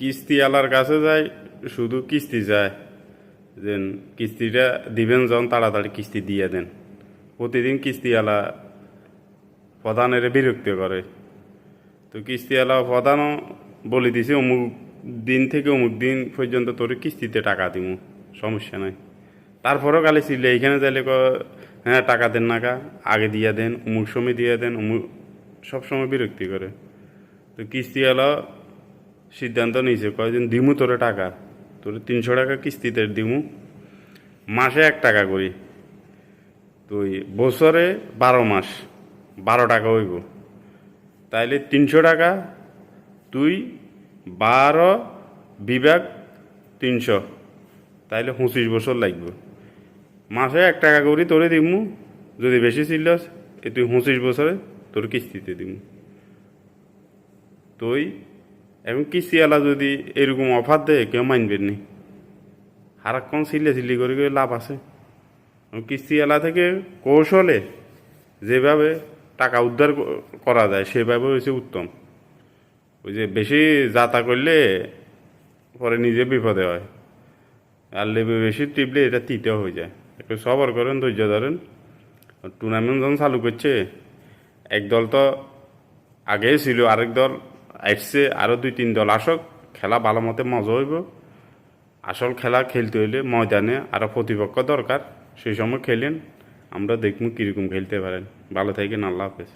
কিস্তিওয়ালার কাছে যায়, শুধু কিস্তি যায় যে কিস্তিটা দিবেন যখন তাড়াতাড়ি কিস্তি দিয়ে দেন। প্রতিদিন কিস্তিওয়ালা প্রধানের বিরক্ত করে। তো কিস্তিওয়ালা প্রধানও বলে দিছে অমুক দিন থেকে অমুক দিন পর্যন্ত তোর কিস্তিতে টাকা দিব, সমস্যা নাই। তারপরও কালি ছিল এইখানে যাইলে হ্যাঁ টাকা দেন না কা, আগে দিয়ে দেন, অমুক সময় দিয়ে দেন, অমুক সবসময় বিরক্তি করে। তো কিস্তিওয়ালা সিদ্ধান্ত নিয়েছে, কয়দিন দিমু তোরে টাকা, তোর 300 টাকা কিস্তিতে দিমু, মাসে 1 টাকা করি। তুই বছরে 12 মাস 12 টাকা হইব, তাইলে 300 টাকা, তুই 12 বিভাগ 300, তাইলে 25 বছর লাগবে। মাসে 1 টাকা করি তোরে দিমু, যদি বেশি ছিল তুই 25 বছরে তোর কিস্তিতে দিমু। তুই এখন কিস্তিওয়ালা যদি এরকম অফার দেয় কেউ মানবেন নি, সারাক্ষণ সিলি করে লাভ আছে। কিস্তিওয়ালা থেকে কৌশলে যেভাবে টাকা উদ্ধার করা যায় সেভাবে হয়েছে উত্তম। ওই যে বেশি যাতা করলে পরে নিজে বিপদে হয়, আর লেবু বেশি টিপলে এটা তিতে হয়ে যায়। একটু সবর করেন, ধৈর্য ধরেন। টুর্নামেন্ট যখন চালু করছে, এক দল তো আগেই ছিল, আরেক দল আসছে, আরও 2-3 দল আসক, খেলা ভালো মতো মজা হইব। আসল খেলা খেলতে হইলে ময়দানে আরও প্রতিপক্ষ দরকার, সেই সময় খেলেন, আমরা দেখব কীরকম খেলতে পারেন। ভালো থাকেন, আল্লাহ হাফেজ।